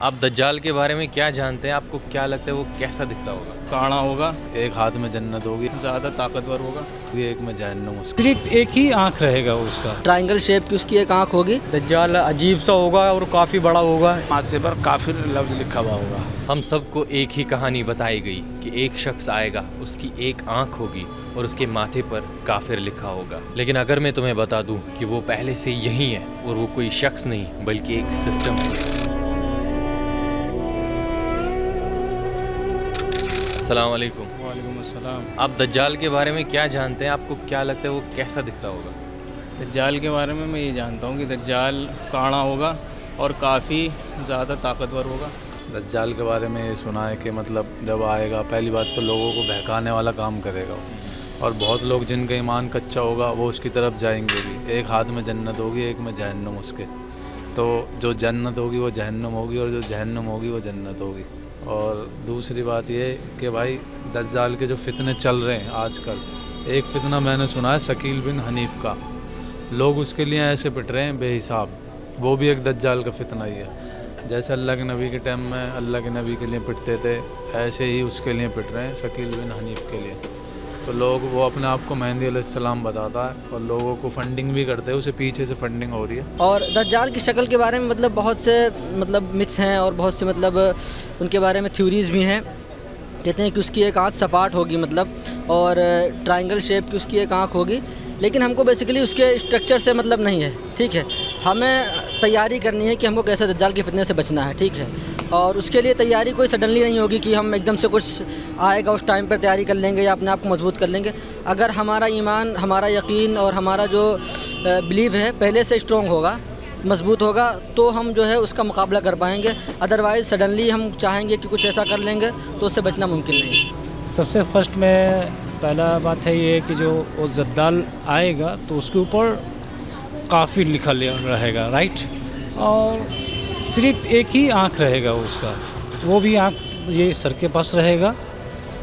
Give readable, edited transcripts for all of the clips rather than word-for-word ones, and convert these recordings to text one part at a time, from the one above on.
آپ دجال کے بارے میں کیا جانتے ہیں؟ آپ کو کیا لگتا ہے وہ کیسا دکھتا ہوگا؟ کانا ہوگا، ایک ہاتھ میں جنت ہوگی، زیادہ طاقتور ہوگا، ایک میں جہنم اس کی۔ صرف ایک ہی آنکھ رہے گا اس کا، ٹرائنگل شیپ کی اس کی ایک آنکھ ہوگی۔ دجال عجیب سا ہوگا اور کافی بڑا ہوگا، ماتھے پر کافر لفظ لکھا ہوا ہوگا۔ ہم سب کو ایک ہی کہانی بتائی گئی کہ ایک شخص آئے گا، اس کی ایک آنکھ ہوگی اور اس کے ماتھے پر کافر لکھا ہوگا۔ لیکن اگر میں تمہیں بتا دوں کہ وہ پہلے سے یہی ہے اور وہ کوئی شخص نہیں بلکہ ایک سسٹم ہے۔ السلام علیکم۔ وعلیکم السلام۔ آپ دجال کے بارے میں کیا جانتے ہیں؟ آپ کو کیا لگتا ہے وہ کیسا دکھتا ہوگا؟ دجال کے بارے میں یہ جانتا ہوں کہ دجال کانا ہوگا اور کافی زیادہ طاقتور ہوگا۔ دجال کے بارے میں یہ سنا ہے کہ مطلب جب آئے گا پہلی بات تو لوگوں کو بہکانے والا کام کرے گا اور بہت لوگ جن کا ایمان کچا ہوگا وہ اس کی طرف جائیں گے بھی۔ ایک ہاتھ میں جنت ہوگی، ایک میں جہنم اس کے، تو جو جنت ہوگی وہ جہنم ہوگی اور جو جہنم ہوگی وہ جنت ہوگی۔ اور دوسری بات یہ کہ بھائی دجال کے جو فتنے چل رہے ہیں آج کل، ایک فتنہ میں نے سنا ہے ثقیل بن حنیف کا، لوگ اس کے لیے ایسے پٹ رہے ہیں بے حساب، وہ بھی ایک دجال کا فتنہ ہی ہے۔ جیسے اللہ کے نبی کے ٹائم میں اللہ کے نبی کے لیے پٹتے تھے، ایسے ہی اس کے لیے پٹ رہے ہیں ثقیل بن حنیف کے لیے۔ تو لوگ وہ اپنے آپ کو مہدی علیہ السلام بتاتا ہے اور لوگوں کو فنڈنگ بھی کرتے ہیں، اسے پیچھے سے فنڈنگ ہو رہی ہے۔ اور دجال کی شکل کے بارے میں بہت سے متس ہیں اور بہت سے ان کے بارے میں تھیوریز بھی ہیں۔ کہتے ہیں کہ اس کی ایک آنکھ سپاٹ ہوگی اور ٹرائنگل شیپ کی اس کی ایک آنکھ ہوگی، لیکن ہم کو بیسیکلی اس کے اسٹرکچر سے نہیں ہے، ٹھیک ہے۔ ہمیں تیاری کرنی ہے کہ ہم کو کیسے دجال کے فتنے سے بچنا ہے، ٹھیک ہے۔ اور اس کے لیے تیاری کوئی سڈنلی نہیں ہوگی کہ ہم ایک دم سے کچھ آئے گا اس ٹائم پر تیاری کر لیں گے یا اپنے آپ کو مضبوط کر لیں گے۔ اگر ہمارا ایمان، ہمارا یقین اور ہمارا جو بلیو ہے پہلے سے اسٹرانگ ہوگا، مضبوط ہوگا، تو ہم جو ہے اس کا مقابلہ کر پائیں گے۔ ادروائز سڈنلی ہم چاہیں گے کہ کچھ ایسا کر لیں گے تو اس سے بچنا ممکن نہیں۔ سب سے فرسٹ میں پہلا بات ہے یہ کہ جو وہ دجال آئے گا تو اس کے اوپر کافر لکھا رہے گا، رائٹ، اور صرف ایک ہی آنکھ رہے گا اس کا، وہ بھی آنکھ یہ سر کے پاس رہے گا،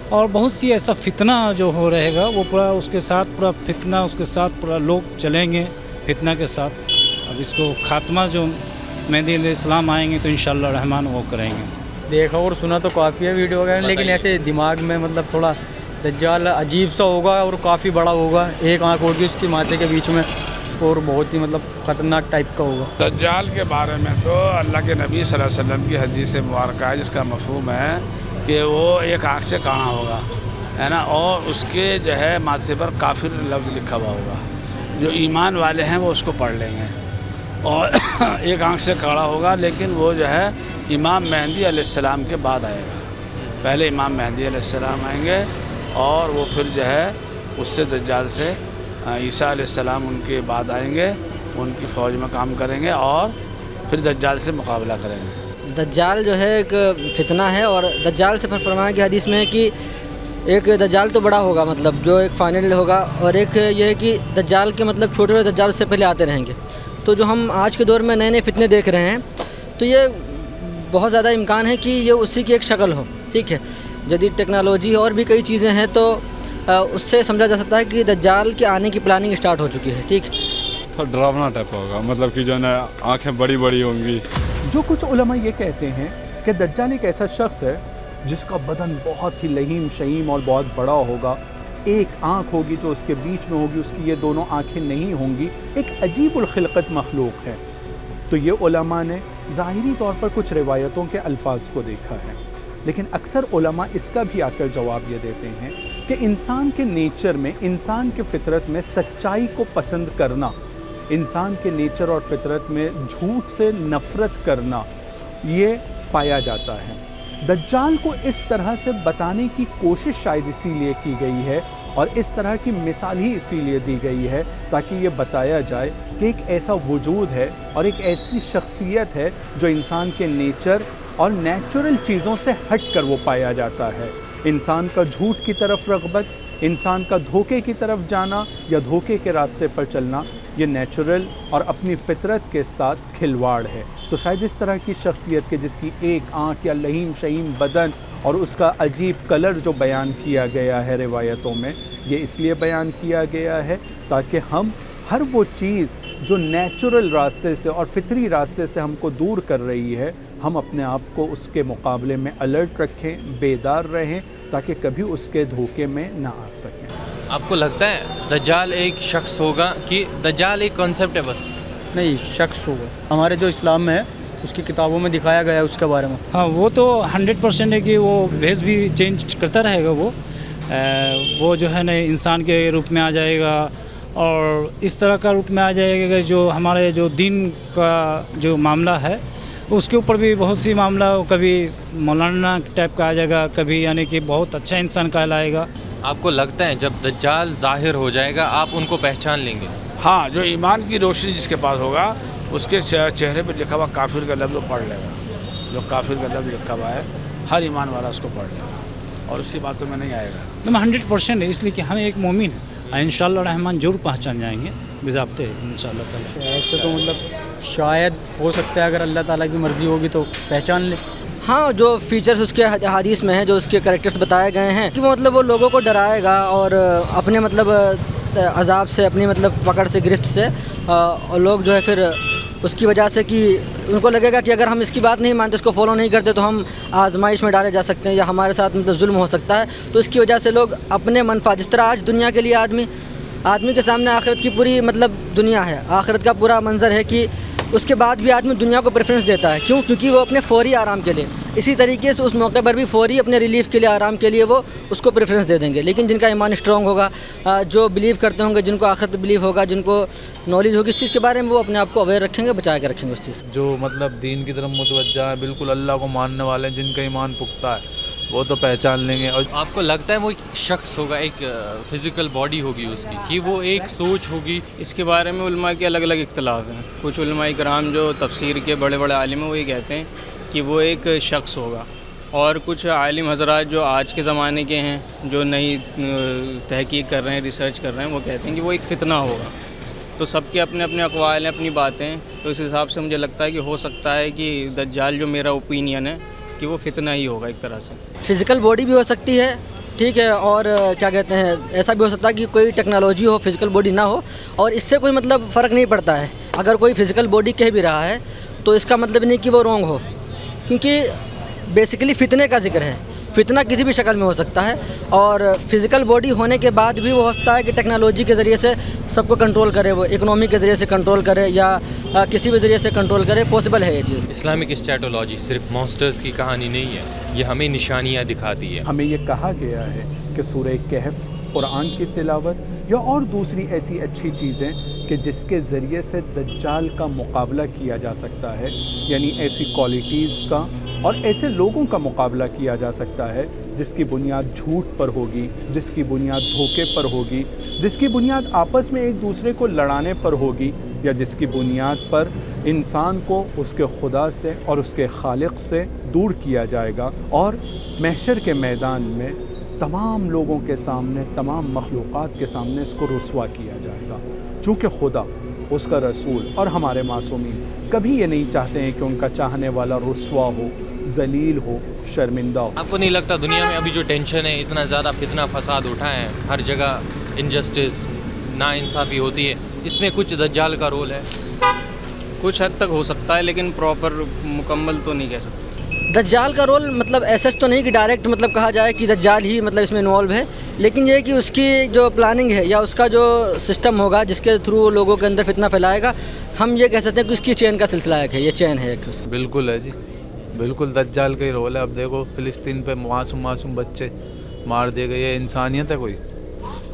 اور بہت سی ایسا فتنہ جو ہو رہے گا وہ پورا اس کے ساتھ، پورا فتنہ اس کے ساتھ، پورا لوگ چلیں گے فتنہ کے ساتھ۔ اب اس کو خاتمہ جو مہدی علیہ السلام آئیں گے تو انشاءاللہ رحمان وہ کریں گے۔ دیکھا اور سنا تو کافی ہے ویڈیو وغیرہ، لیکن ایسے دماغ میں تھوڑا دجال عجیب سا ہوگا اور کافی بڑا ہوگا، ایک آنکھ ہوگی اس کی ماتھے کے بیچ میں اور بہت ہی خطرناک ٹائپ کا ہوگا۔ دجال کے بارے میں تو اللہ کے نبی صلی اللہ علیہ وسلم کی حدیث مبارکہ ہے جس کا مفہوم ہے کہ وہ ایک آنکھ سے کانا ہوگا، ہے نا، اور اس کے جو ہے ماتھے پر کافر لفظ لکھا ہوا ہوگا۔ جو ایمان والے ہیں وہ اس کو پڑھ لیں گے، اور ایک آنکھ سے کاڑا ہوگا، لیکن وہ جو ہے امام مہدی علیہ السلام کے بعد آئے گا۔ پہلے امام مہدی علیہ السلام آئیں گے اور وہ پھر جو ہے اس سے دجال سے عیسیٰ علیہ السلام ان کے بعد آئیں گے، ان کی فوج میں کام کریں گے اور پھر دجال سے مقابلہ کریں گے۔ دجال جو ہے ایک فتنہ ہے، اور دجال سے فرمایا کہ حدیث میں ہے کہ ایک دجال تو بڑا ہوگا، جو ایک فائنل ہوگا، اور ایک یہ ہے کہ دجال کے چھوٹے چھوٹے دجال اس سے پہلے آتے رہیں گے۔ تو جو ہم آج کے دور میں نئے نئے فتنے دیکھ رہے ہیں تو یہ بہت زیادہ امکان ہے کہ یہ اسی کی ایک شکل ہو، ٹھیک ہے۔ جدید ٹیکنالوجی اور بھی کئی چیزیں ہیں تو اس سے سمجھا جا سکتا ہے کہ دجال کے آنے کی پلاننگ اسٹارٹ ہو چکی ہے، ٹھیک۔ تھوڑا ڈراونا ٹائپ ہوگا، کہ جو ہے نا آنکھیں بڑی بڑی ہوں گی۔ جو کچھ علماء یہ کہتے ہیں کہ دجال ایک ایسا شخص ہے جس کا بدن بہت ہی لہیم شہیم اور بہت بڑا ہوگا، ایک آنکھ ہوگی جو اس کے بیچ میں ہوگی، اس کی یہ دونوں آنکھیں نہیں ہوں گی، ایک عجیب الخلقت مخلوق ہے۔ تو یہ علماء نے ظاہری طور پر کچھ روایتوں کے الفاظ کو دیکھا ہے، لیکن اکثر علماء اس کا بھی آ کر جواب یہ دیتے ہیں کہ انسان کے نیچر میں، انسان کے فطرت میں سچائی کو پسند کرنا، انسان کے نیچر اور فطرت میں جھوٹ سے نفرت کرنا یہ پایا جاتا ہے۔ دجال کو اس طرح سے بتانے کی کوشش شاید اسی لیے کی گئی ہے اور اس طرح کی مثال ہی اسی لیے دی گئی ہے تاکہ یہ بتایا جائے کہ ایک ایسا وجود ہے اور ایک ایسی شخصیت ہے جو انسان کے نیچر اور نیچرل چیزوں سے ہٹ کر وہ پایا جاتا ہے۔ انسان کا جھوٹ کی طرف رغبت، انسان کا دھوکے کی طرف جانا یا دھوکے کے راستے پر چلنا، یہ نیچرل اور اپنی فطرت کے ساتھ کھلواڑ ہے۔ تو شاید اس طرح کی شخصیت کے جس کی ایک آنکھ یا لہیم شہیم بدن اور اس کا عجیب کلر جو بیان کیا گیا ہے روایتوں میں، یہ اس لیے بیان کیا گیا ہے تاکہ ہم ہر وہ چیز جو نیچرل راستے سے اور فطری راستے سے ہم کو دور کر رہی ہے، ہم اپنے آپ کو اس کے مقابلے میں الرٹ رکھیں، بیدار رہیں تاکہ کبھی اس کے دھوکے میں نہ آ سکیں۔ آپ کو لگتا ہے دجال ایک شخص ہوگا کہ دجال ایک کانسیپٹ ہے بس؟ نہیں، شخص ہوگا۔ ہمارے جو اسلام میں ہے اس کی کتابوں میں دکھایا گیا ہے اس کے بارے میں۔ ہاں وہ تو 100% ہے کہ وہ بھیس بھی چینج کرتا رہے گا، وہ جو ہے نا انسان کے روپ میں آ جائے گا اور اس طرح کا روپ میں آ جائے گا جو ہمارے جو دین کا جو معاملہ ہے اس کے اوپر بھی بہت سی معاملہ، کبھی مولانا ٹائپ کا آ جائے گا، کبھی یعنی کہ بہت اچھا انسان کہلائے گا۔ آپ کو لگتا ہے جب دجال ظاہر ہو جائے گا آپ ان کو پہچان لیں گے؟ ہاں، جو ایمان کی روشنی جس کے پاس ہوگا اس کے چہرے پہ لکھا ہوا کافر کا لفظ وہ پڑھ لے گا۔ جو کافر کا لفظ لکھا ہوا ہے ہر ایمان والا اس کو پڑھ لے گا اور اس کی باتوں میں نہیں آئے گا۔ 100% ہے، اس لیے کہ ہم ایک مومن ہیں، انشاءاللہ رحمان ضرور پہچان جائیں گے بضابطے انشاءاللہ تعالی۔ ایسے تو مطلب شاید ہو سکتا ہے اگر اللہ تعالیٰ کی مرضی ہوگی تو پہچان لیں۔ ہاں، جو فیچرز اس کے حدیث میں ہیں، جو اس کے کریکٹرز بتائے گئے ہیں کہ وہ مطلب وہ لوگوں کو ڈرائے گا اور اپنے مطلب عذاب سے، اپنی مطلب پکڑ سے، گرفت سے، اور لوگ جو ہے پھر اس کی وجہ سے کہ ان کو لگے گا کہ اگر ہم اس کی بات نہیں مانتے، اس کو فالو نہیں کرتے تو ہم آزمائش میں ڈالے جا سکتے ہیں یا ہمارے ساتھ مطلب ظلم ہو سکتا ہے، تو اس کی وجہ سے لوگ اپنے منفعت، جس طرح آج دنیا کے لیے آدمی کے سامنے آخرت کی پوری مطلب دنیا ہے، آخرت کا پورا منظر ہے کہ اس کے بعد بھی آدمی دنیا کو پریفرنس دیتا ہے۔ کیوں؟ کیونکہ وہ اپنے فوری آرام کے لیے، اسی طریقے سے اس موقع پر بھی فوری اپنے ریلیف کے لیے، آرام کے لیے وہ اس کو پریفرنس دے دیں گے۔ لیکن جن کا ایمان اسٹرانگ ہوگا، جو بلیو کرتے ہوں گے، جن کو آخرت پہ بلیو ہوگا، جن کو نالج ہوگی اس چیز کے بارے میں، وہ اپنے آپ کو اویئر رکھیں گے، بچا کے رکھیں گے اس چیز سے۔ جو مطلب دین کی طرف متوجہ ہے، بالکل اللہ کو ماننے والے ہیں، جن کا ایمان پختہ ہے، وہ تو پہچان لیں گے۔ اور آپ کو لگتا ہے وہ ایک شخص ہوگا، ایک فزیکل باڈی ہوگی اس کی، کہ وہ ایک سوچ ہوگی؟ اس کے بارے میں علماء کے الگ الگ اختلاف ہیں۔ کچھ علماء کرام جو تفسیر کے بڑے بڑے عالم ہیں وہ یہ کہتے ہیں کہ وہ ایک شخص ہوگا، اور کچھ عالم حضرات جو آج کے زمانے کے ہیں، جو نئی تحقیق کر رہے ہیں، ریسرچ کر رہے ہیں، وہ کہتے ہیں کہ وہ ایک فتنہ ہوگا۔ تو سب کے اپنے اپنے اقوال ہیں، اپنی باتیں ہیں، تو اس حساب سے مجھے لگتا ہے کہ ہو سکتا ہے کہ دجال، جو میرا اوپینین ہے، کہ وہ فتنہ ہی ہوگا ایک طرح سے۔ فزیکل باڈی بھی ہو سکتی ہے، ٹھیک ہے، اور کیا کہتے ہیں، ایسا بھی ہو سکتا ہے کہ کوئی ٹیکنالوجی ہو، فزیکل باڈی نہ ہو، اور اس سے کوئی مطلب فرق نہیں پڑتا ہے۔ اگر کوئی فزیکل باڈی کہہ بھی رہا ہے تو اس کا مطلب نہیں کہ وہ رونگ ہو، کیونکہ بیسیکلی فتنے کا ذکر ہے، فتنہ کسی بھی شکل میں ہو سکتا ہے، اور فزیکل باڈی ہونے کے بعد بھی وہ ہو سکتا ہے کہ ٹیکنالوجی کے ذریعے سے سب کو کنٹرول کرے، وہ اکنومی کے ذریعے سے کنٹرول کرے یا کسی بھی ذریعے سے کنٹرول کرے، پاسبل ہے یہ چیز۔ اسلامک اسٹیٹولوجی صرف مانسٹرز کی کہانی نہیں ہے، یہ ہمیں نشانیاں دکھاتی ہے۔ ہمیں یہ کہا گیا ہے کہ سورہ کہف، قرآن کی تلاوت یا اور دوسری ایسی اچھی چیزیں کہ جس کے ذریعے سے دجال کا مقابلہ کیا جا سکتا ہے، یعنی ایسی کوالٹیز کا اور ایسے لوگوں کا مقابلہ کیا جا سکتا ہے جس کی بنیاد جھوٹ پر ہوگی، جس کی بنیاد دھوکے پر ہوگی، جس کی بنیاد آپس میں ایک دوسرے کو لڑانے پر ہوگی، یا جس کی بنیاد پر انسان کو اس کے خدا سے اور اس کے خالق سے دور کیا جائے گا، اور محشر کے میدان میں تمام لوگوں کے سامنے، تمام مخلوقات کے سامنے اس کو رسوا کیا جائے گا۔ چونکہ خدا، اس کا رسول اور ہمارے معصومین کبھی یہ نہیں چاہتے ہیں کہ ان کا چاہنے والا رسوا ہو، ذلیل ہو، شرمندہ ہو۔ آپ کو نہیں لگتا دنیا میں ابھی جو ٹینشن ہے، اتنا زیادہ فتنہ فساد اٹھا ہے، ہر جگہ انجسٹس، ناانصافی ہوتی ہے، اس میں کچھ دجال کا رول ہے؟ کچھ حد تک ہو سکتا ہے، لیکن پراپر مکمل تو نہیں کہہ سکتے۔ دجال کا رول مطلب ایسا تو نہیں کہ ڈائریکٹ مطلب کہا جائے کہ دجال ہی مطلب اس میں انوالو ہے، لیکن یہ کہ اس کی جو پلاننگ ہے یا اس کا جو سسٹم ہوگا جس کے تھرو لوگوں کے اندر فتنہ پھیلائے گا، ہم یہ کہہ سکتے ہیں کہ اس کی چین کا سلسلہ ہے، یہ چین ہے ایک۔ بالکل ہے جی، بالکل دجال کا ہی رول ہے۔ اب دیکھو فلسطین پہ معصوم بچے مار دیے گئے، یہ انسانیت ہے کوئی؟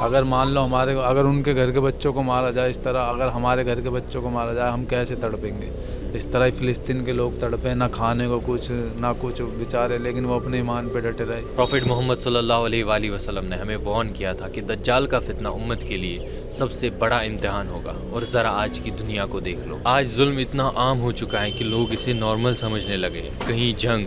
اگر مان لو اگر ان کے گھر کے بچوں کو مارا جائے اس طرح، اگر ہمارے گھر کے بچوں کو مارا جائے، ہم کیسے تڑپیں گے؟ اس طرح ہی فلسطین کے لوگ تڑپیں، نہ کھانے کو کچھ، نہ کچھ بیچارے، لیکن وہ اپنے ایمان پہ ڈٹے رہے۔ پروفٹ محمد صلی اللہ علیہ وآلہ وسلم نے ہمیں وارن کیا تھا کہ دجال کا فتنہ امت کے لیے سب سے بڑا امتحان ہوگا، اور ذرا آج کی دنیا کو دیکھ لو۔ آج ظلم اتنا عام ہو چکا ہے کہ لوگ اسے نارمل سمجھنے لگے ہیں۔ کہیں جنگ،